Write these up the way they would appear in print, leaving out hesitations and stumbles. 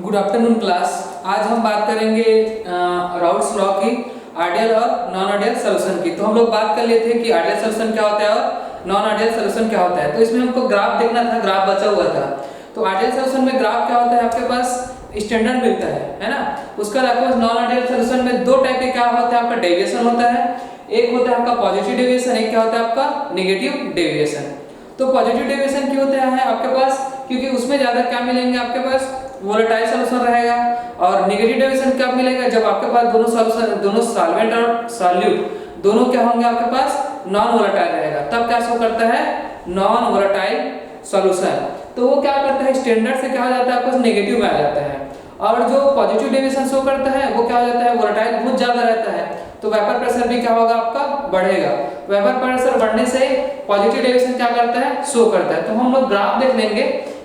Good afternoon class. आज हम बात करेंगे राउल्ट्स लॉ की आइडियल और नॉन आइडियल सॉल्यूशन की। तो हम लोग बात कर लिए थे कि आइडियल सॉल्यूशन क्या होता है और नॉन आइडियल सॉल्यूशन क्या होता है। तो इसमें हमको ग्राफ देखना था, ग्राफ बचा हुआ था। तो आइडियल सॉल्यूशन में ग्राफ क्या होता है, आपके पास स्टैंडर्ड मिलता है ना। उसका आपके पास नॉन आइडियल सॉल्यूशन में दो टाइप के क्या होता है, आपका डेविएशन होता है। एक होता है आपका पॉजिटिव डेविएशन, एक क्या होता है आपका नेगेटिव डेविएशन। तो पॉजिटिव डेविएशन क्यों होता है आपके पास, क्योंकि उसमें ज्यादा क्या मिलेंगे, आपके पास वोलेटाइल सॉल्यूशन रहेगा। और नेगेटिव डेविएशन कब मिलेगा, जब आपके पास दोनों सॉल्यूशन, दोनों सॉल्वेंट और सॉल्यूट दोनों क्या होंगे आपके पास नॉन वोलेटाइल रहेगा, तब क्या शो करता है नॉन वोलेटाइल सॉल्यूशन। तो वो क्या करता है, स्टैंडर्ड से क्या हो जाता है आपके पास नेगेटिव में आ जाता है। और जो पॉजिटिव डेविएशन शो करता है वो क्या हो जाता है, वोलेटाइल बहुत ज्यादा रहता है। तो वेपर प्रेशर भी क्या होगा आपका बढ़ेगा। वेपर प्रेशर बढ़ने से पॉजिटिव डेविएशन क्या करता है, शो करता है। तो हम लोग ग्राफ देख लेंगे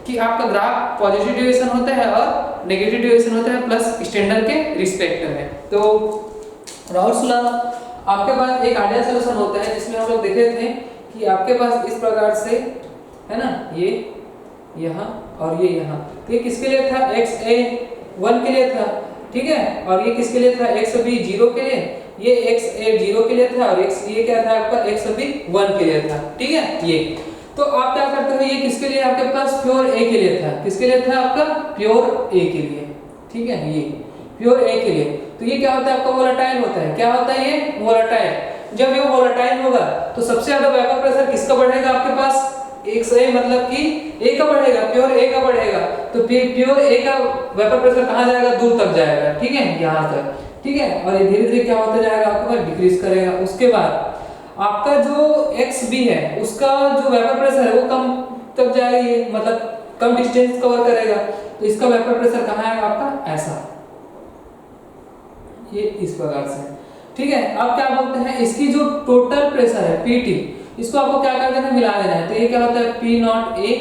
कि आपका ग्राफ पॉजिटिव डेविएशन होता है और नेगेटिव डेविएशन होता है प्लस स्टैंडर्ड के रिस्पेक्ट में। तो राउल्ट्स लॉ आपके पास एक आइडियल सॉल्यूशन होता है, जिसमें हम लोग देखे थे कि आपके पास इस प्रकार से है ना, ये यहाँ और ये यहाँ। तो ये किसके लिए था, xa1 के लिए था, ठीक है। और ये किसके लिए था, xb0 के लिए, ये xa0 के लिए था और ये क्या था आपका xb1 के लिए था, ठीक है। ये तो आप क्या करते हो, ये किसके लिए आपके पास प्योर ए के लिए था, किसके लिए था आपका प्योर ए के लिए, ठीक है। ये प्योर ए के लिए। तो ये क्या होता है आपका वोलेटाइल होता है, क्या होता है ये वोलेटाइल। जब ये वोलेटाइल होगा तो सबसे ज्यादा वेपर प्रेशर किसका बढ़ेगा आपके पास, एक से मतलब कि ए का बढ़ेगा, प्योर ए का बढ़ेगा। तो प्योर ए का वेपर प्रेशर कहां जाएगा, दूर तक जाएगा, ठीक है, यहां तक, ठीक है। और ये धीरे धीरे क्या होता जाएगा आपके पास डिक्रीज करेगा। उसके बाद आपका जो XB है उसका जो वेपर प्रेशर है वो कम तक जाएगा, ये मतलब कम डिस्टेंस कवर करेगा। तो इसका वेपर प्रेशर कहां आएगा आपका, ऐसा, ये इस प्रकार से, ठीक है। अब क्या बोलते हैं, इसकी जो टोटल प्रेशर है PT, इसको आपको क्या कर देना, मिला देना है। तो ये क्या होता है P0A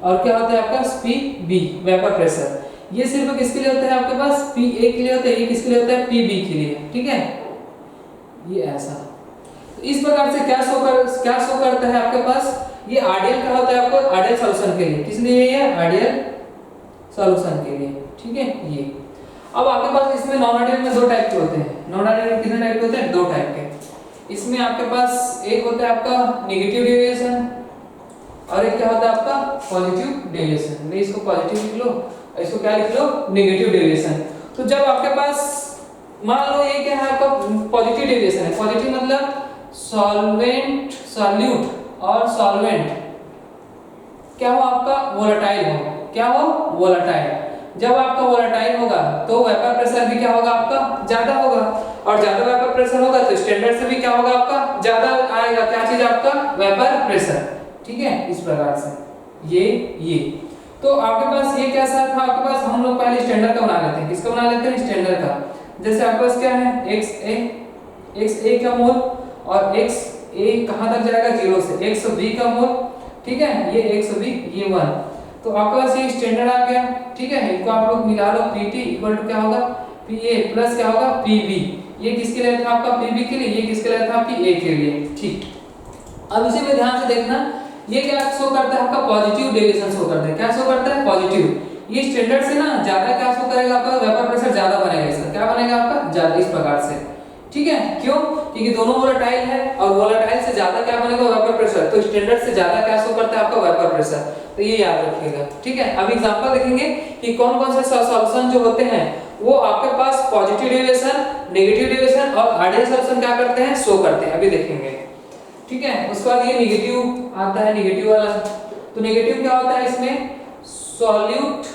और क्या होता है आपका PB वेपर प्रेशर। ये सिर्फ किसके लिए होता है आपके पास, PA के लिए होता है, ये किसके लिए होता है PB के लिए, ठीक है। ये ऐसा इस प्रकार से क्या शो करता है आपके पास, ये आइडियल क्या होता है आपको, आइडियल सॉल्यूशन के लिए, किस लिए ये आइडियल सॉल्यूशन के लिए, ठीक है। ये अब आपके पास इसमें नॉन आइडियल में दो टाइप के होते हैं। नॉन आइडियल में कितने टाइप के होते हैं, दो टाइप के। इसमें आपके पास एक होता है आपका नेगेटिव डेविएशन और एक क्या होता है आपका पॉजिटिव डेविएशन। मैं इसको पॉजिटिव लिख लो और इसको क्या लिख लो, नेगेटिव डेविएशन। तो जब आपके पास मान लो ये क्या है आपका पॉजिटिव डेविएशन है, पॉजिटिव मतलब सॉल्वेंट, सॉल्यूट और सॉल्वेंट क्या हो आपका वोलेटाइल हो, क्या हो वोलेटाइल। जब आपका वोलेटाइल होगा तो वेपर प्रेशर भी क्या होगा आपका ज्यादा होगा, और ज्यादा वेपर प्रेशर होगा तो स्टैंडर्ड से भी क्या होगा आपका ज्यादा आएगा, क्या चीज आपका वेपर प्रेशर, ठीक है। इस प्रकार से ये तो आपके पास ये कैसा था आपके पास, हम लोग पहले स्टैंडर्ड का बना लेते हैं। किसका बना लेते हैं, स्टैंडर्ड का। जैसे आपके पास क्या है XA का मोल और XA कहां तक जाएगा, 0 से, XB का मोल, ठीक है। ये XB ये 1। तो आपके पास ये स्टैंडर्ड आ गया, ठीक है। इनको आप लोग मिला लो, PT इक्वल टू क्या होगा PA प्लस क्या होगा PB। ये किसके लिए था आपका PB के लिए, ये किसके लिए था PA के लिए, ठीक। अब इसी में ध्यान से देखना, ये क्या शो करता है आपका पॉजिटिव डेविएशन शो करता है, क्या शो करता है पॉजिटिव। ये स्टैंडर्ड से ना ज्यादा क्या शो करेगा आपका, वेपर प्रेशर ज्यादा बनेगा, इसका क्या बनेगा आपका ज्यादा, इस प्रकार से, ठीक है। क्यों, क्योंकि दोनों वोलेटाइल है और वोलेटाइल से ज्यादा क्या बनेगा वेपर प्रेशर, तो स्टैंडर्ड से ज्यादा क्या शो करता है आपका वेपर प्रेशर। तो ये याद रखिएगा, ठीक है। अब एग्जांपल देखेंगे कि कौन कौन से सॉल्यूशन जो होते हैं वो आपके पास पॉजिटिव डेविएशन, नेगेटिव डेविएशन और आइडियल सॉल्यूशन क्या करते हैं, शो करते हैं, अभी देखेंगे, ठीक है। उसके बाद ये नेगेटिव आता है, नेगेटिव वाला। तो नेगेटिव क्या होता है, इसमें सॉल्यूट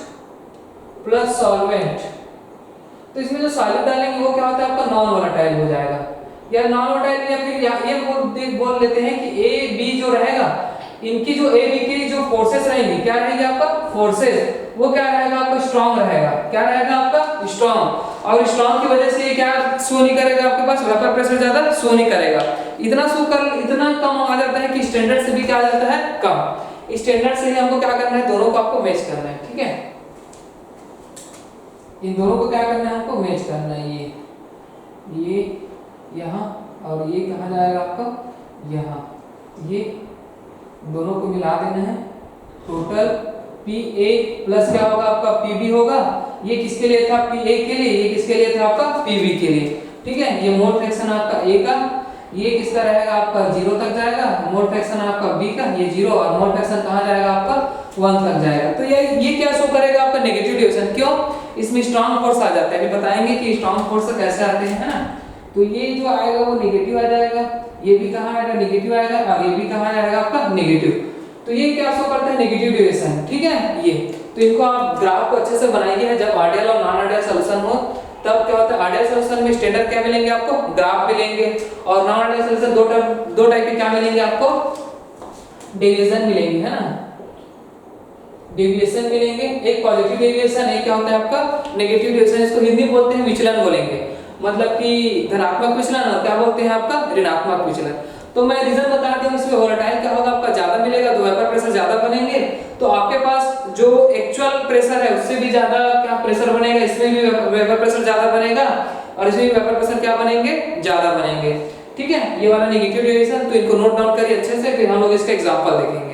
प्लस सॉल्वेंट। तो इसमें जो सॉल्यूट डालेंगे वो क्या होता है आपका नॉन वोलेटाइल हो जाएगा, या नॉन वोलेटाइल, या फिर ये बोल लेते हैं कि A B जो रहेगा, इनकी जो A B की जो फोर्सेस रहेंगी, क्या रहेंगे आपका फोर्सेस, वो क्या रहेगा आपका स्ट्रांग रहेगा, क्या रहेगा आपका स्ट्रांग। और स्ट्रांग की वजह से ये क्या शो नहीं करेगा आपके पास, वेपर प्रेशर ज्यादा शो नहीं करेगा। इतना कम आ जाता है कि स्टैंडर्ड से भी क्या आ जाता है कम। स्टैंडर्ड से ही हमको क्या करना है, दोनों को आपको मैच करना है, ठीक है। इन दोनों को क्या करना है आपको मैच करना है। ये यहाँ और ये कहाँ जाएगा आपका यहाँ, ये दोनों को मिला देना है। टोटल PA प्लस क्या होगा आपका PB होगा ये किसके लिए था Pa के लिए, ये किसके लिए था आपका Pb के लिए। ठीक है, ये मोल फ्रैक्शन आपका A का, ये किसका रहेगा आपका 0 तक जाएगा, मोल फ्रैक्शन आपका B का ये 0, और मोल फ्रैक्शन कहां जाएगा आपका 1 तक जाएगा। तो ये क्या शो करेगा आपका नेगेटिव डेविएशन। क्यों, इसमें स्ट्रांग फोर्स आ जाता है, अभी बताएंगे कि स्ट्रांग फोर्स कैसे आते हैं, है ना। तो ये जो आएगा वो नेगेटिव आ जाएगा, ये भी कहां आएगा नेगेटिव आएगा, और ये भी कहां आएगा आपका नेगेटिव। तो ये क्या शो करता है नेगेटिव डेविएशन। ठीक है, ये तो इनको आप ग्राफ को अच्छे से बनाइए, जब आइडियल और नॉन आइडियल सॉल्यूशन हो तब क्या होता है, आइडियल सॉल्यूशन में स्टैंडर्ड क्या मिलेंगे आपको, ग्राफ मिलेंगे, और नॉन आइडियल सॉल्यूशन दो टाइप के क्या मिलेंगे आपको, डेविएशन मिलेंगे, है ना, डेविएशन मिलेंगे। एक पॉजिटिव डेविएशन, एक क्या होता है आपका नेगेटिव डेविएशन। इसको हिंदी बोलते हैं विचलन बोलेंगे, मतलब कि धनात्मक विचलन, और क्या बोलते हैं आपका ऋणात्मक विचलन। तो मैं रीजन बता दूं, इसमें वोलेटाइल क्या होगा आपका ज्यादा मिलेगा, तो वेपर प्रेशर ज्यादा बनेंगे, तो आपके पास जो एक्चुअल प्रेशर है उससे भी ज्यादा क्या प्रेशर बनेगा, इसमें भी वेपर प्रेशर ज्यादा बनेगा, और इसमें भी वेपर प्रेशर क्या बनेंगे, ज्यादा बनेंगे। ठीक है, ये वाला नेगेटिव डेविएशन, तो इनको नोट डाउन करिए अच्छे से, फिर हम लोग इसका एग्जांपल देखेंगे।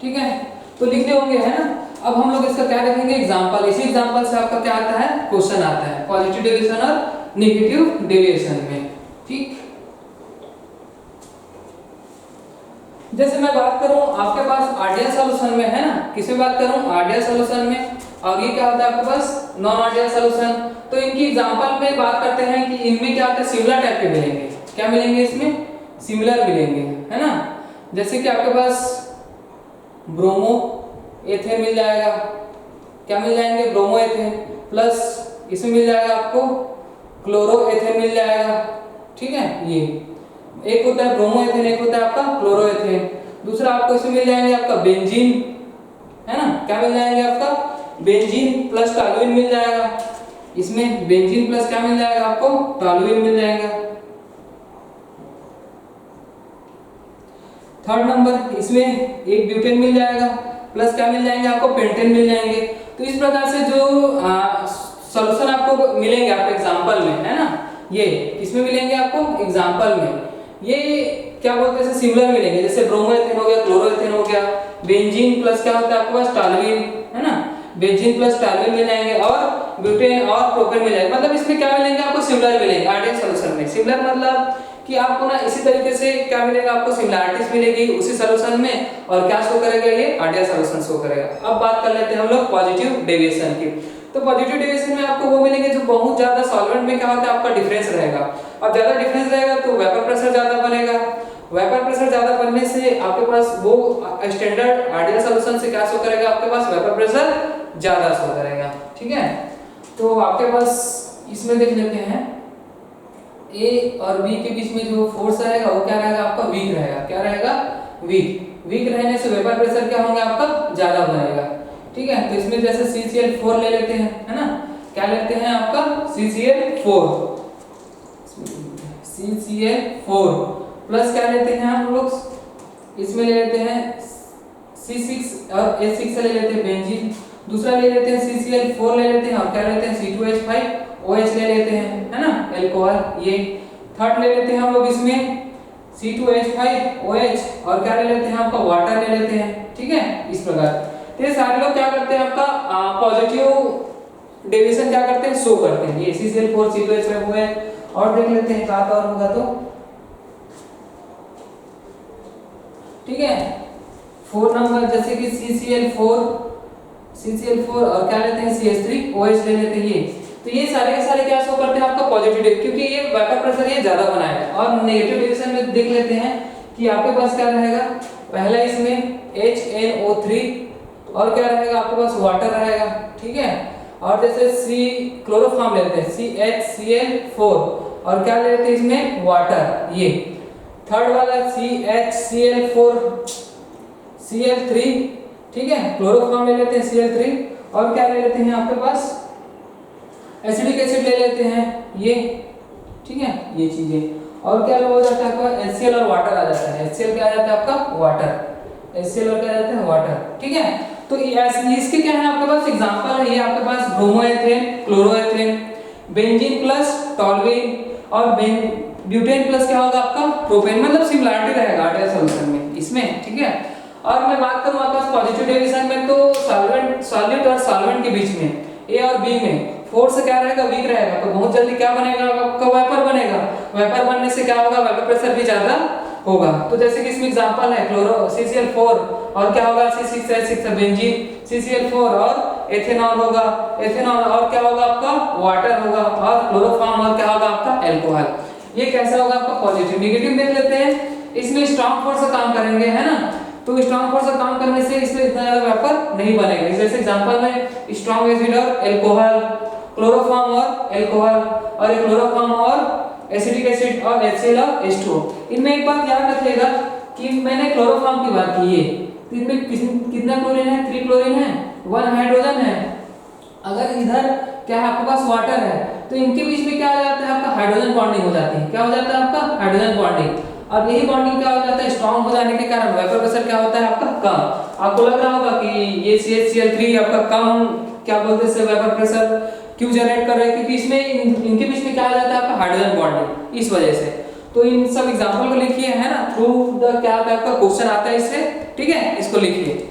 ठीक है, तो लिखते होंगे, है ना। अब हम लोग इसका क्या देखेंगे एग्जांपल, इसी एग्जांपल से आपका क्या आता है क्वेश्चन आता है पॉजिटिव डेविएशन और नेगेटिव डेविएशन में। ठीक, जैसे मैं बात करूं आपके पास आइडियल सॉल्यूशन में, है ना, किसमें बात करूं आइडियल सॉल्यूशन में, और ये क्या होता है आपके पास नॉन आइडियल सॉल्यूशन। तो इनकी एग्जांपल में बात करते हैं कि इनमें क्या होता है, सिमिलर टाइप के मिलेंगे। क्या मिलेंगे इसमें? सिमिलर मिलेंगे, है ना। जैसे कि आपके पास ब्रोमो एथेन मिल जाएगा। क्या मिल जाएंगे? ब्रोमो एथेन, प्लस इसमें मिल जाएगा आपको क्लोरो एथेन मिल जाएगा। ठीक है, ये एक होता है ब्रोमो एथेन, एक होता है आपका क्लोरो एथेन। दूसरा आपको इसमें मिल जाएंगे आपका बेंजीन, है ना। क्या मिल जाएंगे आपका? बेंजीन प्लस टॉलुइन मिल जाएगा। इसमें बेंजीन प्लस क्या मिल जाएगा आपको? टॉलुइन मिल जाएगा। थर्ड नंबर इसमें एक ब्यूटेन मिल जाएगा, प्लस क्या मिल जाएंगे आपको? पेंटेन मिल जाएंगे। तो इस प्रकार से जो सॉल्यूशन आपको मिलेंगे आपको एग्जांपल में, है ना, ये इसमें मिलेंगे आपको एग्जांपल में। ये क्या बोलते हैं, सिमिलर मिलेंगे। जैसे ब्रोमो एथेन हो गया, क्लोरो एथेन हो गया, बेंजीन प्लस क्या होता है आपके पास? टॉलुइन, है ना। बेंजीन प्लस टॉलुइन मिल जाएंगे और ब्यूटेन और प्रोपेन मिल जाएगा। मतलब इसमें क्या मिलेंगे आपको? सिमिलर मिलेंगे आइडियल सॉल्यूशन में। सिमिलर मतलब कि आपको ना इसी तरीके से क्या मिलेगा आपको? सिमिलरिटीज मिलेगी उसी सॉल्यूशन में, और क्या शो करेगा? ये आइडियल सॉल्यूशन शो करेगा। अब बात कर लेते हैं हम लोग पॉजिटिव डेविएशन की। तो पॉजिटिव डेविएशन में आपको वो मिलेंगे जो बहुत ज्यादा सॉल्वेंट में क्या होता है आपका डिफरेंस रहेगा, और ज्यादा डिफरेंस रहेगा तो वेपर प्रेशर ज्यादा बनेगा। वेपर प्रेशर ज्यादा बनने से आपके पास वो स्टैंडर्ड आइडियल सॉल्यूशन से क्या शो करेगा? आपके पास वेपर प्रेशर ज्यादा शो करेगा। ठीक है, तो आपके पास इसमें देख लेते हैं ए और बी के बीच में जो फोर्स रहेगा वो क्या रहेगा आपका? वीक रहेगा। क्या रहेगा? वीक। वीक रहने से वेपर प्रेशर क्या होगा आपका? ज्यादा बनेगा। ठीक है, तो इसमें जैसे CCl4 ले लेते हैं, है ना। क्या लेते हैं आपका? CCl4 प्लस क्या लेते हैं हम लोग? इसमें ले लेते हैं C6 और H6 ले लेते हैं बेंजीन। दूसरा ले लेते हैं CCl4 ले लेते हैं, और क्या लेते हैं? C2H5OH ले लेते हैं, है ना, अल्कोहल। ये थर्ड ले लेते हैं हम लोग इसमें C2H5OH, और क्या ले लेते हैं आपका? वाटर ले लेते हैं। ठीक है, इस प्रकार तो ये सारे लोग क्या करते हैं आपका पॉजिटिव डेविएशन क्या करते हैं? शो करते हैं। ये CCl4 C2H5 हुए, और देख लेते हैं कहां और होगा तो। ठीक है, 4 नंबर जैसे कि CCl4 और क्या लेते हैं? CH3OH ले लेते हैं। ये तो ये सारे के सारे क्या शो करते हैं आपका? पॉजिटिव, क्योंकि ये वेपर प्रेशर ये ज्यादा बनाएगा। और नेगेटिव डेविएशन में देख लेते हैं कि आपके पास क्या रहेगा? पहला इसमें HNO3, और क्या रहेगा आपके पास? वाटर रहेगा। ठीक है, और जैसे C क्लोरोफॉर्म लेते हैं CHCl4, और क्या लेते हैं इसमें? वाटर। ये थर्ड वाला CHCl4 Cl3, ठीक है, क्लोरोफॉर्म ले लेते हैं Cl3, और क्या ले लेते हैं आपके पास? एसिडिक एसिड ले लेते हैं ये। ठीक है, ये चीजें, और क्या हो जाता है आपका? HCl और वाटर आ जाता है। HCl क्या आ जाता है आपका? वाटर। HCl और क्या आ जाता है? वाटर। ठीक है, तो इसके क्या है आपके पास एग्जांपल है? ये आपके पास bromo ethane, chloro ethane, benzene plus toluene, और ब्यूटेन प्लस क्या होगा आपका? प्रोपेन। मतलब सिमिलरिटी रहेगा आइडियल सॉल्यूशन में इसमें। ठीक है, और मैं बात करूं आपके पास पॉजिटिव डेविएशन में, तो सॉल्यूट और सॉल्वेंट के बीच में ए और बी में फोर्स क्या रहेगा? वीक रहेगा। तो बहुत जल्दी क्या बनेगा आपका? वेपर बनेगा। वेपर बनने से क्या होगा? वेपर प्रेशर भी ज्यादा होगा। तो जैसे कि इसमें एग्जांपल है क्लोरो CCl4, और क्या होगा? C6H6 बेंजीन, CCl4 और एथेनॉल होगा, एथेनॉल, और क्या होगा आपका? वाटर होगा, और क्लोरोफॉर्म, और क्या होगा आपका? अल्कोहल। ये कैसा होगा आपका? पॉजिटिव। नेगेटिव देख लेते हैं, इसमें स्ट्रांग फोर्स से काम करेंगे, है ना। तो स्ट्रांग फोर्स से काम करने से इसमें इतना ज्यादा वेपर नहीं बनेगा। जैसे एग्जांपल में स्ट्रांग एसिड और अल्कोहल, क्लोरोफॉर्म और अल्कोहल, और क्लोरोफॉर्म और एसिटिक एसिड, और HCl और H2O। इनमें एक बात याद रखिएगा कि मैंने क्लोरोफॉर्म की बात की है, तो इनमें कितना क्लोरीन है? 3 क्लोरीन है, 1 हाइड्रोजन है। अगर इधर क्या है आपके पास? वाटर है, तो इनके बीच में क्या हो जाता है आपका? हाइड्रोजन बॉन्डिंग हो जाती है। क्या हो जाता है आपका? Hydrogen bonding. अब यही बॉन्डिंग क्या हो जाता है? स्ट्रांग हो जाने के कारण वेपर प्रेशर क्या होता है आपका? कम। आपको लग रहा होगा कि ये CHCl3 आपका कम क्या बोलते हैं वेपर प्रेशर क्यों जनरेट कर रहा है? क्योंकि इसमें इनके बीच में क्या आ जाता है आपका? हाइड्रोजन बॉन्डिंग, इस वजह से। तो इन सब एग्जांपल को लिखिए, है ना, थ्रू द क्या आता है आपका? क्वेश्चन आता है इससे। ठीक है, इसको लिखिए।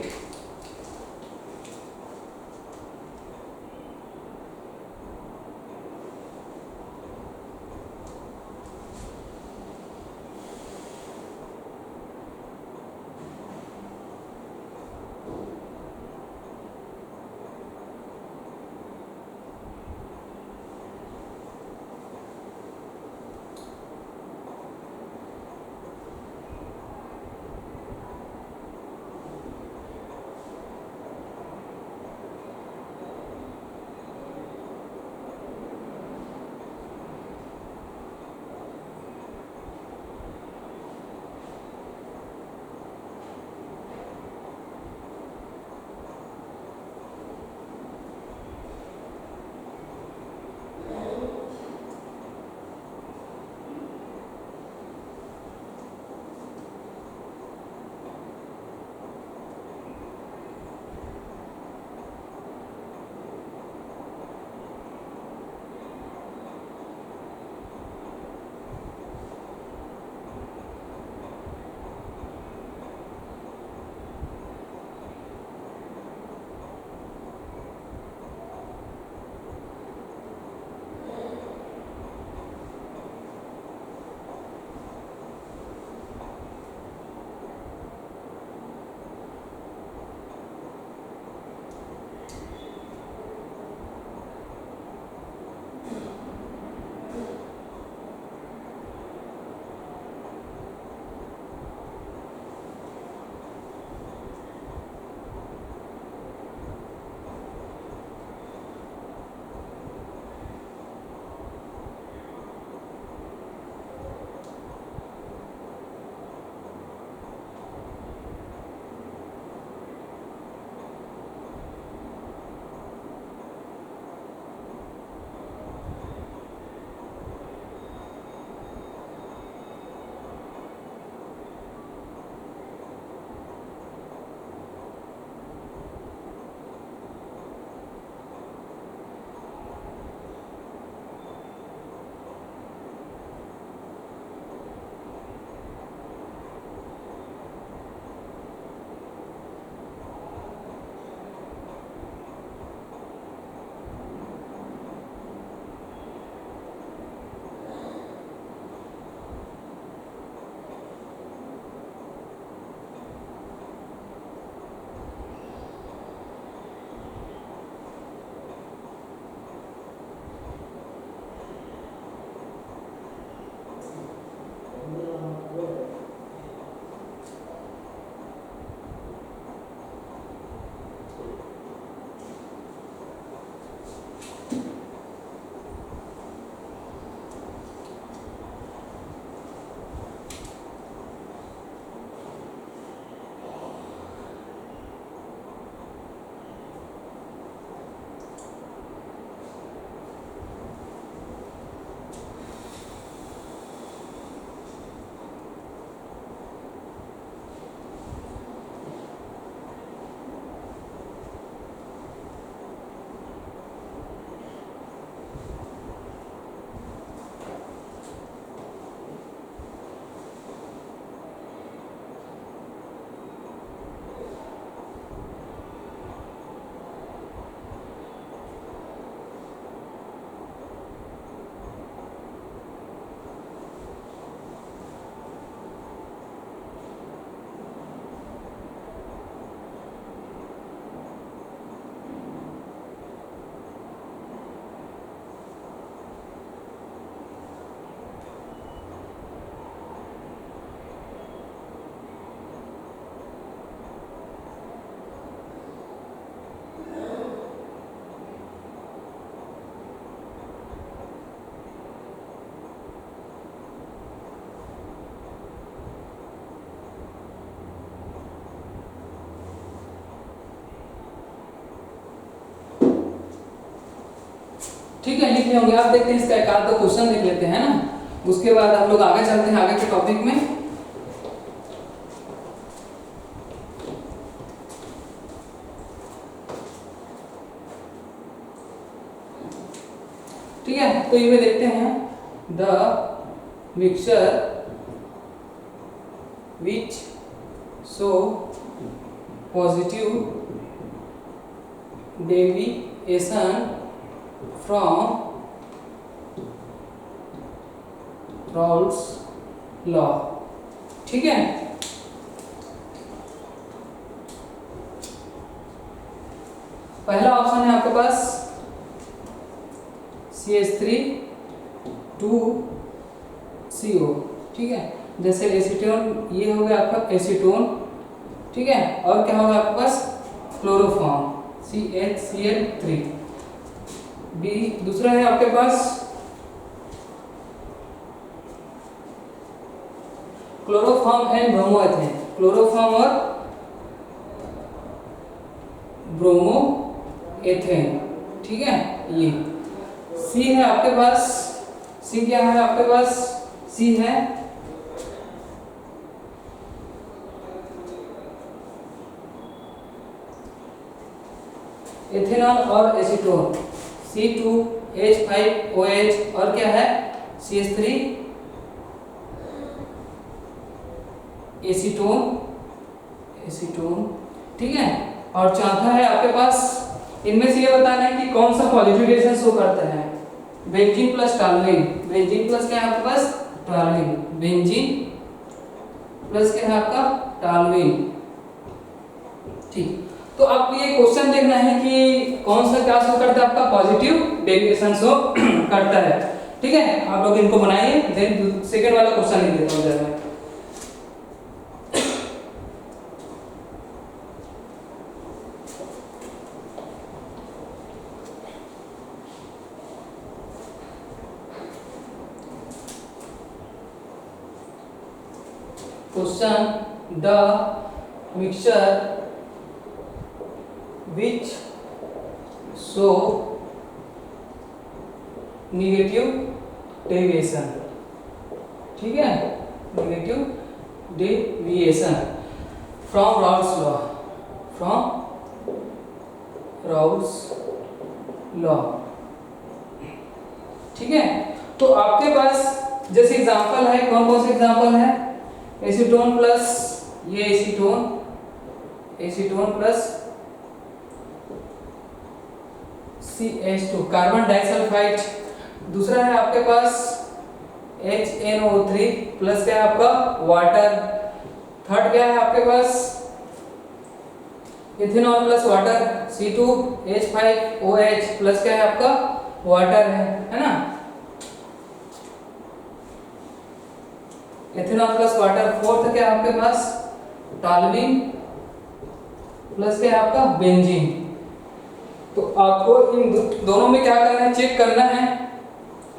ठीक है, लिखे होंगे आप। देखते हैं इसका एक आध दो क्वेश्चन लिख लेते हैं ना, उसके बाद हम लोग आगे चलते हैं आगे के टॉपिक में। ठीक है, तो ये देखते हैं the mixture which show positive deviation from Raoult's law। ठीक है, पहला ऑप्शन है आपके पास CH3 2CO। ठीक है, जैसे एसीटोन, ये हो गया आपका एसीटोन। ठीक है, और क्या होगा आपके पास क्लोरोफॉर्म CHCl3। बी दूसरा है आपके पास क्लोरोफॉर्म एंड ब्रोमोएथेन, क्लोरोफॉर्म और ब्रोमोएथेन। ठीक है, ये सी है आपके पास। सी क्या है आपके पास? सी है एथेनॉल और एसीटोन C2H5OH, और क्या है CH3 एसीटोन। ठीक है, और चौथा है आपके पास, इनमें से ये बताना है कि कौन सा पॉजिटिव रिएक्शन शो करता है। Benzene plus toluene, benzene plus क्या है आपके पास टॉलुइन, बेंजीन प्लस क्या है आपका टॉलुइन। ठीक, तो आपको ये क्वेश्चन देखना है कि कौन सा क्या शो करता है आपका पॉजिटिव डेविएशन शो करता है। ठीक है, आप लोग इनको बनाइए, देन सेकंड वाला क्वेश्चन लिख देता हूं जरा मैं। Question the mixture which show negative deviation। ठीक है, negative deviation from Raoult's law, from Raoult's law। ठीक है, तो आपके पास जैसे एग्जांपल है, कौन कौन से एग्जांपल है? एसीटोन प्लस ये acetone plus CH2 carbon disulphide. दूसरा है आपके पास HNO3 प्लस क्या है आपका वाटर। थर्ड क्या है आपके पास ethanol plus water C2H5OH plus क्या है आपका वाटर है ना, इथेनॉल प्लस वाटर। फोर्थ क्या है आपके पास टॉलुइन प्लस क्या है आपका बेंजीन। तो आपको इन दोनों में क्या करना है, चेक करना है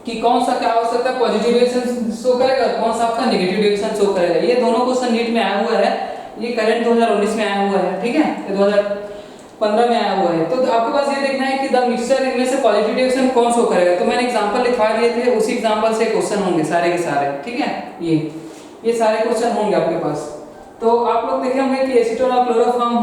कि कौन सा क्या हो सकता है पॉजिटिव रिएक्शन शो करेगा, कौन सा आपका नेगेटिव रिएक्शन शो करेगा। ये दोनों क्वेश्चन नीट में आया हुआ है, ये करंट 2019 में आया हुआ है। ठीक है, ये 2015 में आया हुआ है। तो आपके पास ये देखना है कि द मिक्सचर इनमें से पॉजिटिव रिएक्शन कौन शो करेगा। तो मैंने एग्जांपल लिखवा दिए थे, उसी एग्जांपल से क्वेश्चन होंगे सारे के सारे। ठीक है, ये सारे क्वेश्चन होंगे आपके पास। तो आप लोग देखे होंगे कि एसीटोन और क्लोरोफॉर्म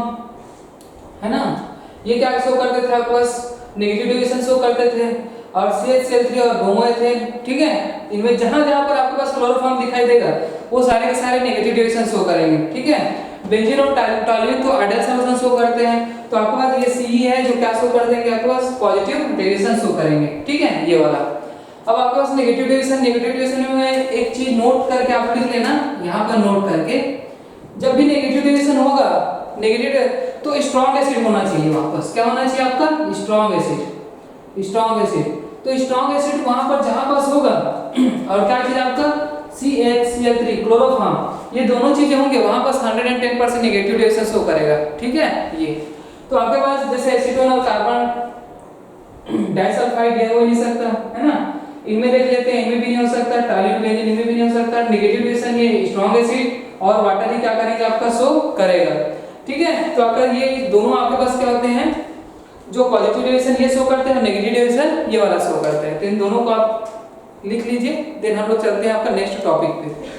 है ना, ये क्या शो करते थे आपके पास नेगेटिव डेविएशन शो करते थे, और CHCl3 और ब्रोमोएथेन। ठीक है, इनमें जहां जहां पर आपके पास क्लोरोफॉर्म दिखाई देगा वो सारे के सारे नेगेटिव डेविएशन शो करेंगे। ठीक है, बेंजीन और टॉलुइन तो आइडियल सॉल्यूशन शो करते हैं, तो आपके पास ये CE है जो क्या शो कर देंगे आपके पास पॉजिटिव डेविएशन शो करेंगे। ठीक है, ये वाला। अब आपके पास नेगेटिव डेविएशन में एक चीज नोट करके आप लिख लेना, यहां पर नोट करके, जब भी नेगेटिव डेविएशन होगा नेगेटिव तो स्ट्रॉन्ग एसिड होना चाहिए, वापस क्या होना चाहिए आपका स्ट्रॉन्ग एसिड। तो स्ट्रॉन्ग एसिड वहां पर जहां पास होगा, और क्या चीज आपका CHCl3 क्लोरोफॉर्म, ये दोनों चीजें होंगे वहां पास 110% नेगेटिव डेविएशन शो करेगा। ठीक है, ये तो आपके पास जैसे एसीटोन और कार्बन डाइसल्फाइड है वो नहीं सकता है ना, इनमें देख लेते हैं, इनमें भी नहीं हो सकता, टॉलुइन बेंजीन इनमें भी नहीं हो सकता। नेगेटिव डेविएशन ये स्ट्रॉन्ग एसिड और वाटर ही क्या करेंगे आपका शो करेगा। ठीक है, तो अगर ये दोनों आपके पास क्या होते हैं जो पॉजिटिव डेविएशन ये शो करते हैं, नेगेटिव डेविएशन ये वाला शो करते हैं। तो इन दोनों को आप लिख लीजिए। देन हम लोग चलते हैं आपका नेक्स्ट टॉपिक पे।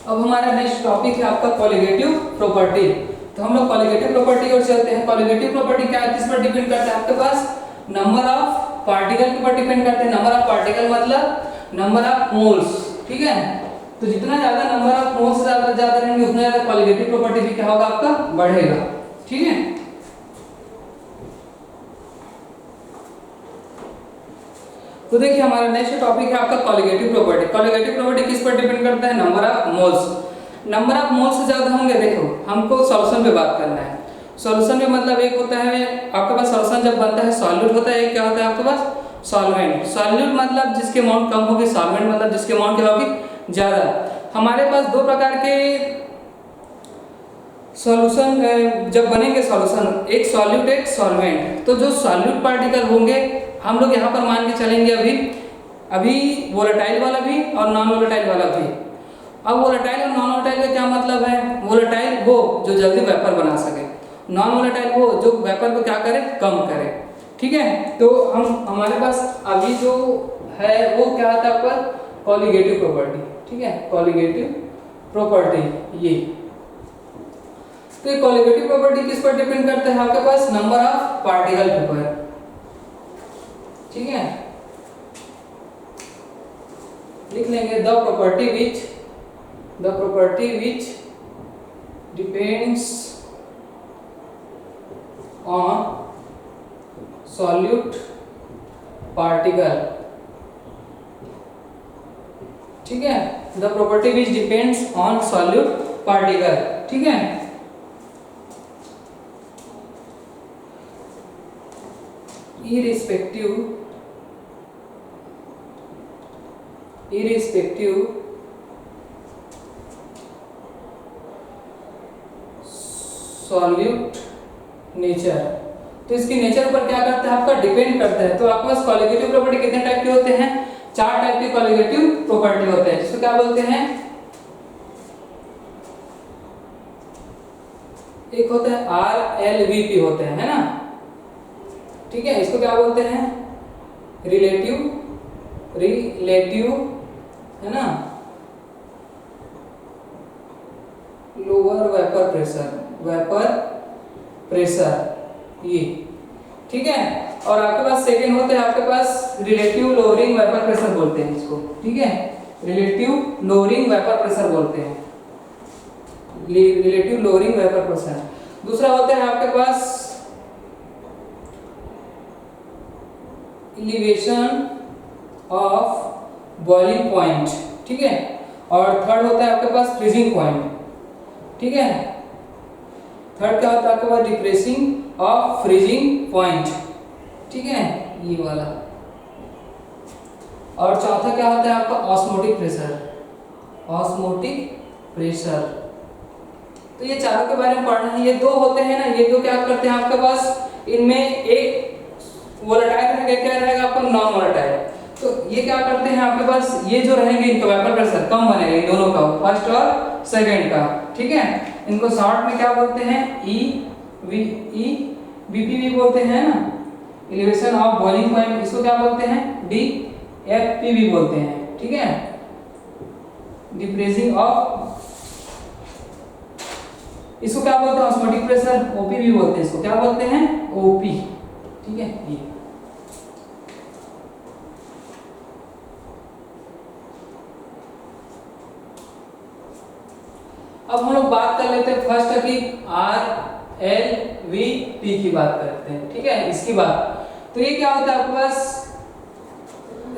अब हमारा नेक्स्ट टॉपिक है आपका कॉलिगेटिव प्रॉपर्टी। तो हम लोग कॉलिगेटिव प्रॉपर्टी और चलते हैं। कॉलिगेटिव प्रॉपर्टी क्या है, किस पर डिपेंड करता है, आपके पास नंबर ऑफ पार्टिकल के ऊपर डिपेंड करते हैं। नंबर ऑफ पार्टिकल मतलब नंबर ऑफ मोल्स, ठीक है। तो जितना ज्यादा नंबर ऑफ मोल्स ज्यादा रहेंगे उतना ज्यादा कॉलिगेटिव प्रॉपर्टी भी क्या होगा, आपका बढ़ेगा, ठीक है। तो देखिए हमारा नेक्स्ट टॉपिक है आपका कॉलिगेटिव प्रॉपर्टी। कॉलिगेटिव प्रॉपर्टी किस पर डिपेंड करता है, number of moles. Number of moles से ज्यादा होंगे, देखो हमको सॉल्यूशन पे बात करना है। सॉल्यूशन में मतलब एक होता है आपके पास सॉल्यूशन जब बनता है सॉल्यूट होता है, एक क्या होता है आपके पास सॉल्वेंट। सॉल्यूट मतलब जिसके अमाउंट कम होगी, सॉल्वेंट मतलब जिसके अमाउंट क्या होगी ज्यादा। हमारे पास दो प्रकार के सॉल्यूशन जब बनेंगे सॉल्यूशन, एक सॉल्यूट एक सॉल्वेंट। तो जो सॉल्यूट पार्टिकल होंगे हम लोग यहाँ पर मान के चलेंगे अभी वोलेटाइल वाला भी और नॉन वोलेटाइल वाला भी। अब वोलेटाइल और नॉन वोलेटाइल का क्या मतलब है, वोलेटाइल वो जो जल्दी वेपर बना सके, नॉन वोलेटाइल वो जो वेपर को क्या करे, कम करे, ठीक है। तो हमारे पास अभी जो है वो क्या आता है आपका कॉलिगेटिव प्रॉपर्टी, ठीक है, कॉलिगेटिव प्रॉपर्टी ये। तो ये कॉलिगेटिव प्रॉपर्टी किस पर डिपेंड करता है, आपके पास नंबर ऑफ पार्टिकल के ऊपर, ठीक है। लिख लेंगे the property which depends on solute particle, ठीक है। The property which depends on solute particle, ठीक है। irrespective solute nature. तो इसकी नेचर ऊपर क्या करता है आपका डिपेंड करता है। तो आपके पास कॉलिगेटिव प्रॉपर्टी कितने टाइप के होते हैं? 4 टाइप के कॉलिगेटिव प्रॉपर्टी होते हैं, जिसको क्या बोलते हैं? एक होता है RLVP होते हैं, है ना, ठीक है। इसको क्या बोलते हैं? रिलेटिव है ना, लोअर वेपर प्रेशर ये, ठीक है। और आपके पास सेकेंड होता है आपके पास रिलेटिव लोअरिंग वेपर प्रेशर बोलते हैं इसको, ठीक है। रिलेटिव लोअरिंग वेपर प्रेशर बोलते हैं, रिलेटिव लोअरिंग वेपर प्रेशर। दूसरा होता है आपके पास एलिवेशन ऑफ बॉइलिंग पॉइंट, ठीक है। और थर्ड होता है आपके पास फ्रीजिंग पॉइंट, ठीक है। थर्ड क्या होता है आपके पास? डिक्रीजिंग ऑफ फ्रीजिंग पॉइंट, ठीक है, ये वाला। और चौथा क्या होता है आपका? Osmotic pressure. तो ये चारों के बारे में पढ़ना है। ये दो होते हैं ना, ये दो क्या करते हैं आपके पास? इनमें एक वोलेटाइल रहेगा, क्या रहेगा आपका? Non volatile. तो ये क्या करते हैं आपके पास? ये जो रहेंगे इनका वेपर प्रेशर कम बनेगा, इन दोनों का, फर्स्ट और सेकंड का, ठीक है। इनको शॉर्ट में क्या बोलते हैं? बीपी भी बोलते हैं ना, एलिवेशन ऑफ बॉइलिंग पॉइंट। इसको क्या बोलते हैं? DFP भी बोलते हैं, ठीक है, डिक्रीजिंग ऑफ। इसको क्या बोलते हैं? ऑस्मोटिक प्रेशर, OP भी बोलते हैं इसको, क्या बोलते हैं? OP, ठीक है। ये अब हम लोग बात कर लेते हैं फर्स्ट की RLVP की बात करते हैं, ठीक है, इसकी बात। तो ये क्या होता है आपके पास?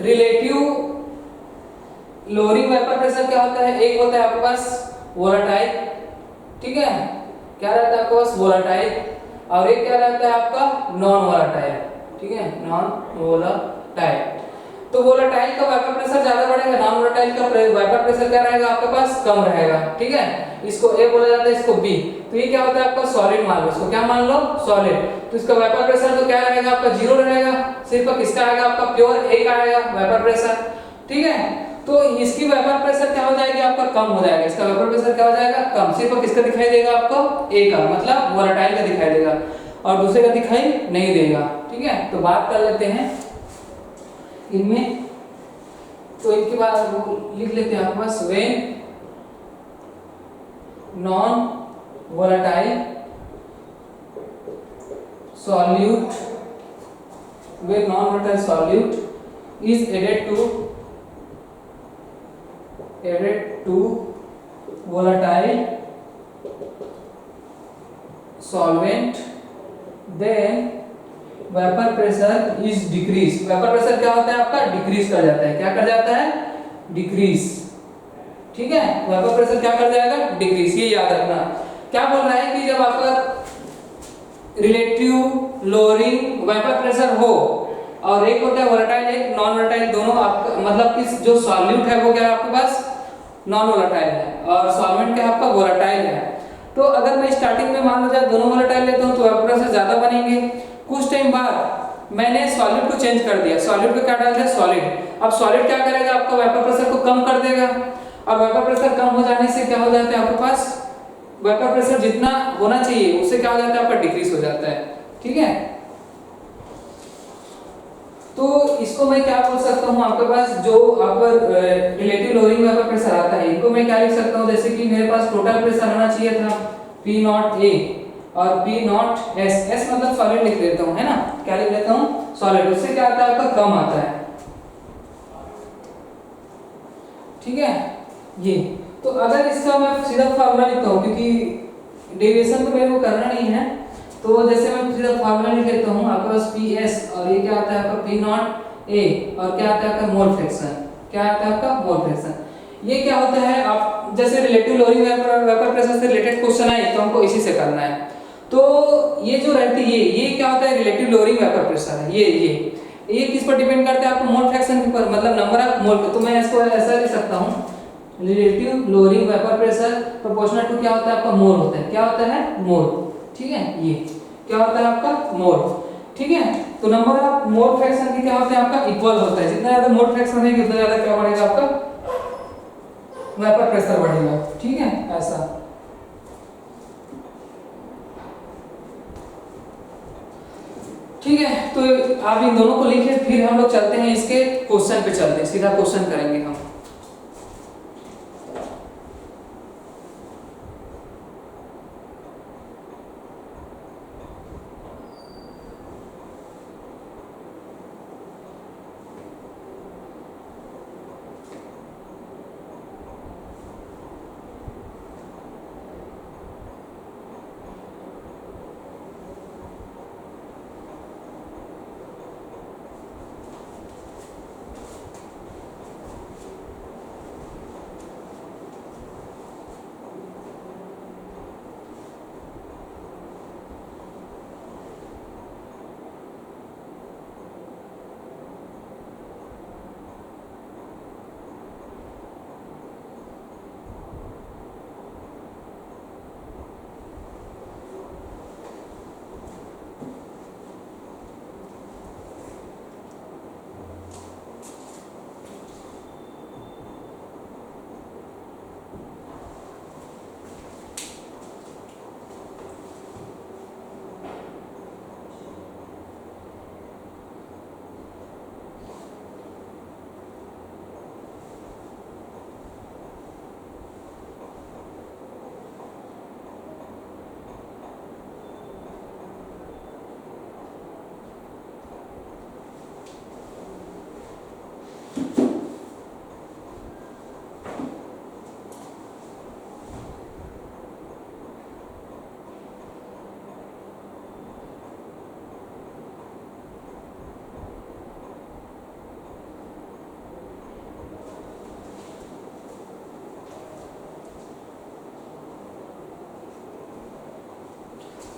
रिलेटिव लोअरिंग वेपर प्रेशर क्या होता है? एक होता है आपके पास वोलेटाइल, ठीक है, क्या रहता है आपके पास? वोलेटाइल। और एक क्या रहता है आपका? नॉन वोलेटाइल, ठीक है, नॉन वोलेटाइल। तो वोलेटाइल का वेपर प्रेशर ज्यादा बढ़ेगा, नॉन वोलेटाइल का वेपर प्रेशर क्या रहेगा आपके पास? कम रहेगा, ठीक है। इसको A बोला जाता है, इसको B। तो ये क्या होता है आपका? सॉलिड मान लो, इसको क्या मान लो? सॉलिड। तो इसका वेपर प्रेशर तो क्या रहेगा आपका? 0 रहेगा, सिर्फ किसका आएगा आपका? प्योर A का आएगा वेपर प्रेशर, ठीक है। तो इसकी वेपर प्रेशर क्या हो जाएगी आपका? कम हो जाएगा। इसका वेपर प्रेशर क्या हो जाएगा? कम। सिर्फ किसका दिखाई देगा आपको? A का, मतलब वोलेटाइल का दिखाई देगा, और दूसरे का दिखाई नहीं देगा, ठीक है। तो बात कर लेते हैं इनमें। तो इनके बाद लिख लेते हैं आपके पास when non volatile solute, where non-volatile solute is added to volatile solvent, then vapour pressure is decrease. Vapour pressure क्या होता है आपका? डिक्रीज कर जाता है। क्या कर जाता है? डिक्रीज, ठीक है। वेपर प्रेशर क्या कर जाएगा? डिक्रीज। ये याद रखना। क्या बोल रहा है कि जब आपका रिलेटिव लोअरिंग वेपर प्रेशर हो और एक होता है वोलेटाइल, एक नॉन वोलेटाइल, दोनों आपका मतलब कि जो सॉल्यूट है वो क्या है आपके पास? नॉन वोलेटाइल है, और सॉल्वेंट क्या आपका? वोलेटाइल है। तो अगर मैं स्टार्टिंग में मान लो जाए दोनों वोलेटाइल लेता हूं तो वेपर प्रेशर ज्यादा बनेंगे। कुछ टाइम बाद मैंने सॉलिड को चेंज कर दिया, सॉलिड को क्या डाल दिया? सॉलिड। अब सॉलिड क्या करेगा आपका? वेपर प्रेशर को कम कर देगा, और वेपर प्रेशर कम हो जाने से क्या हो जाता है आपके पास? वेपर प्रेशर जितना होना चाहिए उससे क्या हो जाता है आपका? डिक्रीज हो जाता है, ठीक है। तो इसको मैं क्या बोल सकता हूँ आपके पास? जो आपका रिलेटिव लोअरिंग वेपर प्रेशर आता है, इनको मैं क्या लिख सकता हूँ? जैसे कि मेरे पास टोटल प्रेशर होना चाहिए था P0A और P0S, S मतलब सॉलिड लिख लेता हूँ, है ना। क्या लिख लेता हूँ? सॉलिड। उससे क्या आता है आपका? कम आता है, ठीक है। ये तो अगर इसका मैं सीधा फार्मूला लिखता हूँ, क्योंकि डेविएशन तो मेरे को करना नहीं है, तो जैसे मैं सीधा फार्मूला लिख लेता हूँ आपके पास PS, और ये क्या आता है आपका? P0A, और क्या आता है आपका? Mole fraction. क्या आता है आपका? Mole fraction. ये क्या होता है? आप जैसे रिलेटिव लोअरिंग वेपर प्रेशर से रिलेटेड क्वेश्चन आए तो हमको इसी से करना है। तो ये जो रहती है ये क्या होता है? रिलेटिव लोअरिंग वेपर प्रेशर है। ये किस पर डिपेंड करता है? आपको मोल फ्रैक्शन के ऊपर, मतलब नंबर ऑफ मोल। तो मैं इसको ऐसा लिख सकता हूँ, relative lowering vapour pressure proportional to क्या होता है आपका? मोल होता है। क्या होता है? मोल, ठीक है। ये क्या होता है आपका? मोल। ठीक है। तो नंबर ऑफ मोल फ्रैक्शन की क्या होता है आपका इक्वल होता है, जितना ज्यादा मोल फ्रैक्शन है उतना ज्यादा क्या बढ़ेगा आपका वहां पर प्रेशर बढ़ेगा, ठीक है ऐसा। ठीक है, तो आप इन दोनों को लिखिए, फिर हम लोग चलते हैं इसके क्वेश्चन पे, चलते हैं सीधा क्वेश्चन करेंगे हम।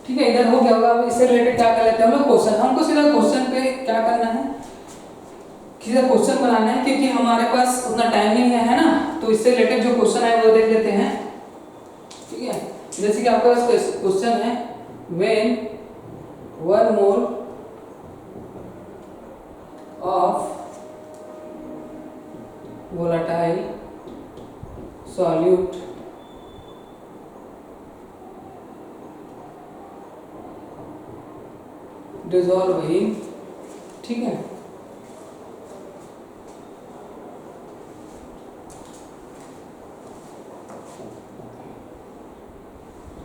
ठीक है, इधर हो गया होगा। अब इससे रिलेटेड क्या कर लेते हैं हम लोग क्वेश्चन, हमको सीधा क्वेश्चन पे क्या करना है, सीधा क्वेश्चन बनाना है, क्योंकि हमारे पास उतना टाइम नहीं है ना। तो इससे रिलेटेड जो क्वेश्चन है वो देख लेते हैं, ठीक है। जैसे कि आपके पास क्वेश्चन है, when 1 mole of volatile solute dissolve in, ठीक है,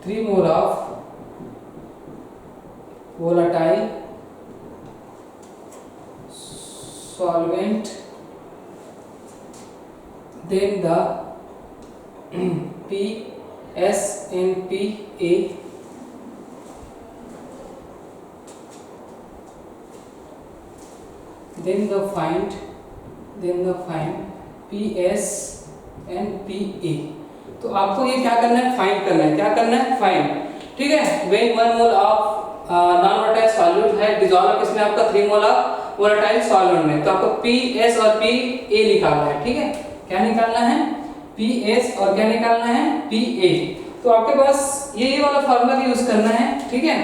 3 mole of volatile solvent, then the PSNPA then the find PSNPA। तो आपको ये क्या करना है, फाइंड करना है, क्या करना है, फाइंड, ठीक है। When 1 mole of non volatile solute है डिसॉल्व किसमें, आपका 3 मोल ऑफ वोलेटाइल सॉल्वेंट में, तो आपको PS और PA निकालना है, ठीक है। क्या निकालना है, PS और क्या निकालना है, PA। तो आपके पास ये वाला फार्मूला यूज करना है, ठीक है।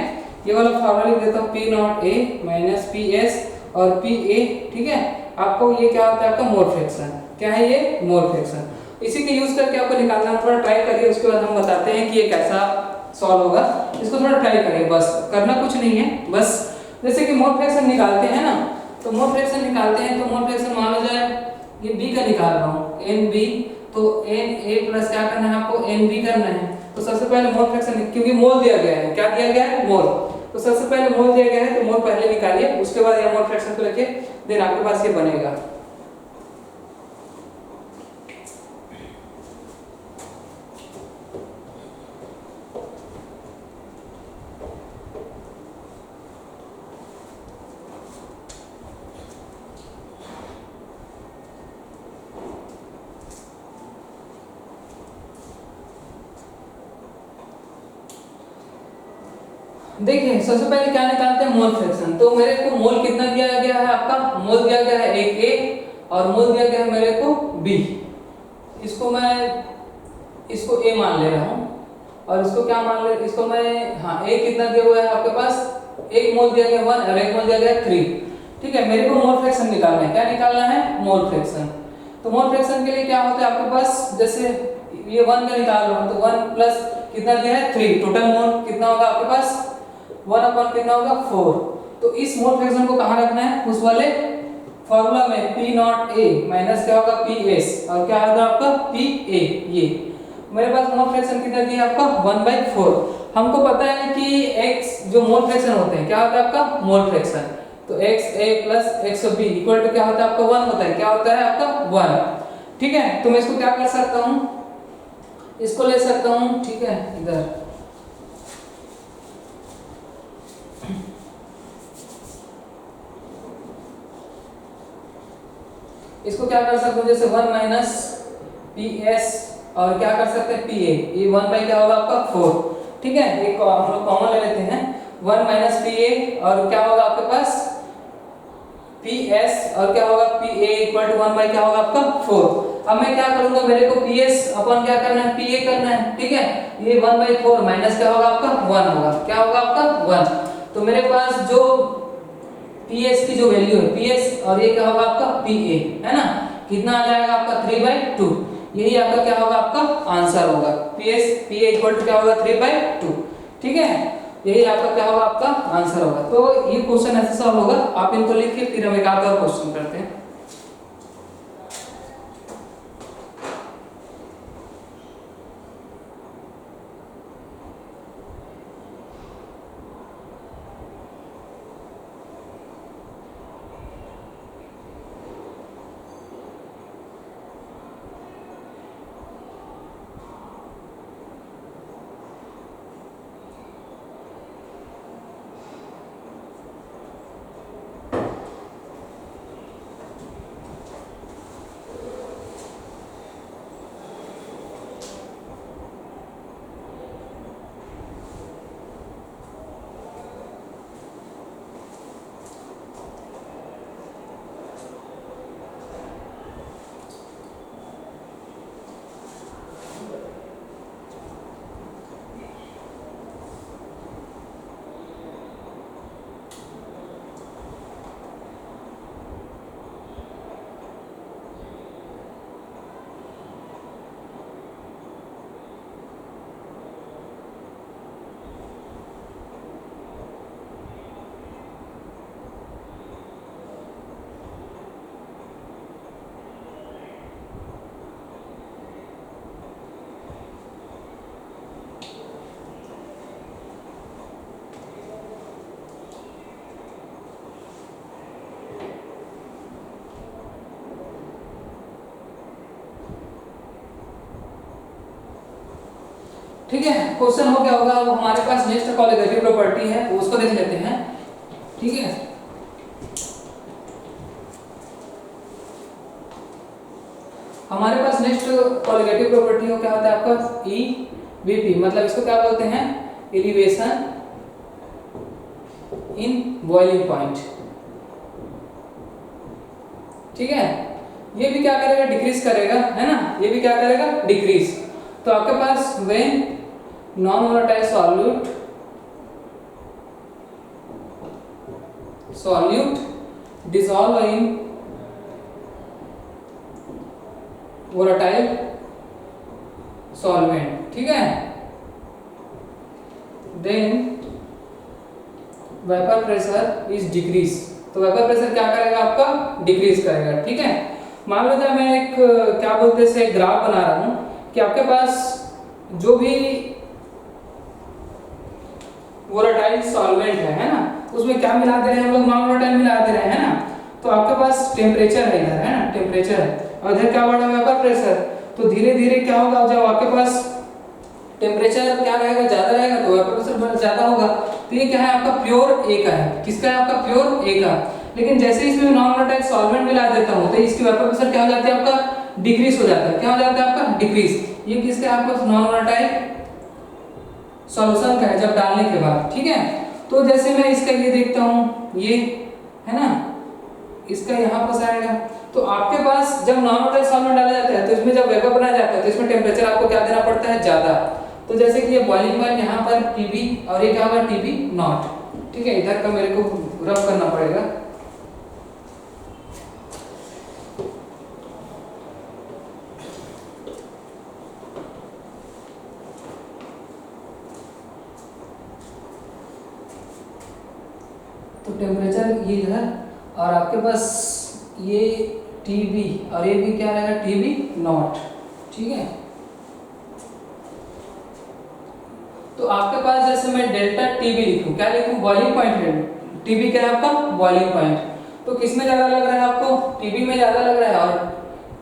ये वाला फार्मूला लिख देता हूं, P not A minus PS और PA, ठीक है। आपको ये क्या होता है, आपका मोल फ्रैक्शन, क्या है ये, मोल फ्रैक्शन। इसी के यूज करके आपको निकालना है, थोड़ा ट्राई करिए, उसके बाद हम बताते हैं कि ये कैसा सॉल्व होगा। इसको थोड़ा ट्राई करिए, बस करना कुछ नहीं है। बस जैसे कि मोल फ्रैक्शन निकालते हैं ना, तो मोल फ्रैक्शन निकालते हैं, तो मोल फ्रैक्शन मान लो जाए ये B का निकाल रहा हूँ, NB, तो Na प्लस क्या करना है आपको, NB करना है। तो सबसे पहले मोल फ्रैक्शन, क्योंकि मोल दिया गया है, क्या दिया गया है, मोल, तो सबसे पहले मोल दिया गया है, तो मोल पहले निकालिए, उसके बाद ये मोल फ्रैक्शन को लेके देन आपके पास ये बनेगा। देखिए सबसे पहले क्या निकालते हैं, मोल फ्रैक्शन। तो मेरे को मोल कितना दिया गया है, आपका मोल दिया गया है एक A और मोल दिया गया है मेरे को B। इसको मैं A मान ले रहा हूँ और इसको क्या मान ले, इसको मैं, हाँ A कितना दिया हुआ है आपके पास एक मोल दिया गया 1 और एक मोल दिया गया 3। ठीक है, मेरे को मोल फ्रैक्शन निकालना है। क्या निकालना है? मोल फ्रैक्शन। तो मोल फ्रैक्शन के लिए क्या होता है आपके पास, जैसे ये 1 का निकाल रहा हूं तो 1 प्लस कितना दिया है 3, टोटल मोल कितना होगा आपके पास 1 अपॉन कितना होगा 4। तो इस मोल फ्रैक्शन को कहां रखना है? उस वाले फार्मूला में P नॉट A माइनस क्या होगा PS और क्या होगा आपका PA। ये मेरे पास मोल फ्रैक्शन कितना दिया है आपका 1/4। हमको पता है कि x जो मोल फ्रैक्शन होते हैं क्या होता है आपका मोल फ्रैक्शन, तो XA plus XB equal to क्या होता है आपका 1 होता है। क्या होता है आपका 1। ठीक है, तो मैं इसको क्या कर सकता हूं, इसको ले सकता हूं। ठीक है, इधर इसको क्या कर सकते हो, जैसे 1 माइनस PS और क्या कर सकते हैं PA, ये 1 बाई क्या होगा आपका 4। ठीक है, एक हम लोग कॉमन ले लेते हैं 1 माइनस PA और क्या होगा आपके पास PS और क्या होगा PA इक्वल टू 1 बाई क्या होगा आपका 4। अब मैं क्या करूंगा, मेरे को PS अपन क्या करना है PA करना है। ठीक है, ये 1/4 माइनस क्या होगा आपका 1 होगा। क्या होगा आपका 1। तो मेरे पास जो PS की जो वैल्यू है PS और ये क्या होगा आपका PA है ना, कितना आ जाएगा आपका 3/2। यही आपका क्या होगा आपका आंसर होगा। PS PA इक्वल टू क्या होगा 3/2। ठीक है, यही आपका क्या होगा आपका आंसर होगा। तो ये क्वेश्चन ऐसे सॉल्व होगा। आप इनको लिखिए, फिर हम एक आधा और क्वेश्चन करते हैं। ठीक है, क्वेश्चन हो क्या होगा। अब हमारे पास नेक्स्ट कॉलिगेटिव प्रॉपर्टी है, उसको देख लेते हैं। ठीक है, हमारे पास नेक्स्ट कॉलिगेटिव प्रॉपर्टी हो क्या होता है आपका EVP, मतलब इसको क्या बोलते हैं एलिवेशन इन बॉइलिंग पॉइंट। ठीक है, ये भी क्या करेगा डिक्रीज करेगा, है ना, ये भी क्या करेगा डिक्रीज। तो आपके पास when non volatile solute dissolve in volatile solvent. ठीक है, then vapour pressure is decrease. तो वेपर प्रेशर क्या करेगा आपका डिक्रीज करेगा। ठीक है, मान लो मैं एक क्या बोलते से ग्राफ बना रहा हूं कि आपके पास जो भी वोलेटाइल सॉल्वेंट है ना, उसमें क्या मिला दे रहे हैं हम लोग नॉन वोलेटाइल मिला दे रहे हैं ना। तो आपके पास टेम्परेचर है इधर, है ना, टेम्परेचर है और इधर क्या बढ़ा वेपर प्रेशर। तो धीरे धीरे क्या होगा, जब आपके पास टेम्परेचर क्या रहेगा ज्यादा रहेगा तो वेपर प्रेशर ज्यादा होगा। तो ये क्या है आपका प्योर A का है। किसका है आपका प्योर A का। लेकिन जैसे इसमें नॉन वोलेटाइल सॉल्वेंट मिला देता हूं तो इसकी वेपर प्रेशर क्या हो जाती है आपका डिक्रीज हो जाता है। क्या हो जाता है आपका डिक्रीज। ये किसका आपका नॉन वोलेटाइल सॉल्यूशन का है जब डालने के बाद। ठीक है, तो जैसे मैं इसका ये देखता हूं, ये है ना, इसका यहाँ पास आएगा। तो आपके पास जब नॉन वोलेटाइल सॉल्वेंट डाला जाता है तो इसमें जब वेपर बनाया जाता है तो इसमें टेम्परेचर आपको क्या देना पड़ता है ज्यादा। तो जैसे कि ये बॉइलिंग पॉइंट यहाँ पर TB और ये क्या होगा TB नॉट। ठीक है, इधर का मेरे को रब करना पड़ेगा। तो टेम्परेचर ये इधर, और आपके पास ये TB और ये भी क्या रहेगा, TB नॉट। ठीक है, तो आपके पास जैसे मैं डेल्टा TB लिखूं, क्या लिखूं, बॉइलिंग पॉइंट है। TB क्या है आपका, बॉइलिंग पॉइंट। तो किस में ज्यादा लग रहा है आपको, TB में ज्यादा लग रहा है, और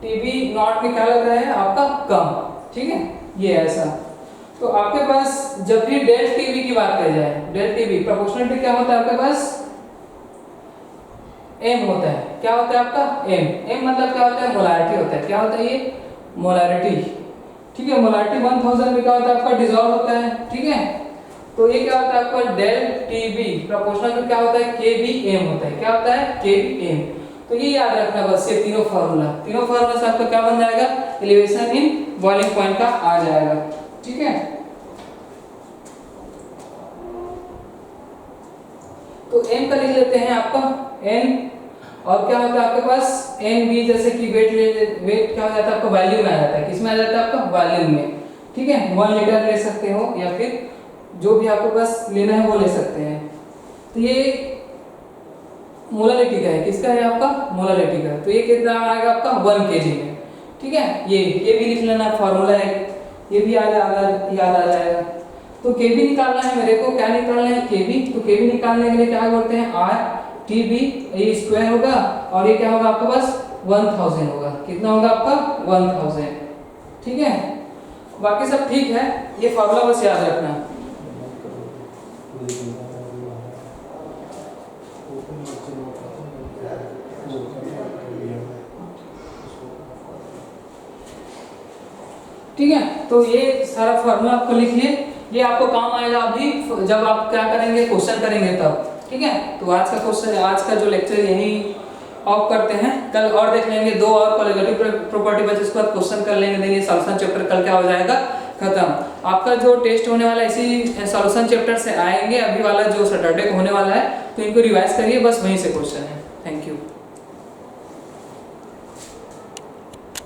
TB नॉट में क्या लग रहा है आपका, कम। ठीक है, ये ऐसा। तो आपके पास जब भी डेल TB की बात करी जाए, डेल TB प्रोपोर्शनल क्या होता है आपके पास, M होता है। क्या होता है आपका, M मतलब क्या होता है, मोलारिटी होता है। क्या होता है ये, मोलारिटी। ठीक है, मोलारिटी 1000 में क्या होता है आपका, डिसॉल्व होता है। ठीक है, तो ये क्या होता है आपका डेल TB प्रोपोर्शनल में क्या होता है, KBM होता है। क्या होता है, KBM। तो ये याद रखना बस, ये तीनों फार्मूला से आपका क्या बन जाएगा, एलिवेशन इन बॉइलिंग पॉइंट का आ जाएगा। ठीक है, तो m का लिख लेते हैं आपका n, और क्या होता है आपके पास NB, जैसे कि वेट क्या हो जाता है आपका, वॉल्यूम में आ जाता है। किसमें आ जाता है आपका, वॉल्यूम में। ठीक है, 1 लीटर ले सकते हो या फिर जो भी आपके पास लेना है वो ले सकते हैं। तो ये मोलारिटी का है, किसका है आपका, मोलारिटी का। तो ये कितना आएगा आपका, 1 kg में। ठीक है, ये भी लिख लेना, फार्मूला है, ये भी याद आ जाएगा। तो केबी निकालना है मेरे को, क्या निकालना है, केबी। तो केबी निकालने के लिए क्या करते हैं, RTB, ये स्क्वायर होगा, और ये क्या होगा आपके पास, 1000 होगा। कितना होगा आपका, 1000। ठीक है, बाकी सब ठीक है, ये फार्मूला बस याद रखना। ठीक है, तो ये सारा फार्मूला आपको लिखिए, ये आपको काम आएगा अभी जब आप क्या करेंगे, क्वेश्चन करेंगे तब। ठीक है, तो आज का जो लेक्चर यही ऑफ करते हैं। कल और देख लेंगे, 2 और कॉलिगेटिव प्रॉपर्टी बचे, उसके बाद क्वेश्चन कर लेंगे। देखिए सॉल्यूशन चैप्टर कल क्या हो जाएगा, खत्म। आपका जो टेस्ट होने वाला है इसी सॉल्यूशन चैप्टर से आएंगे। अभी वाला जो सैटरडे को होने वाला है, तो इनको रिवाइज करिए, बस वहीं से क्वेश्चन है।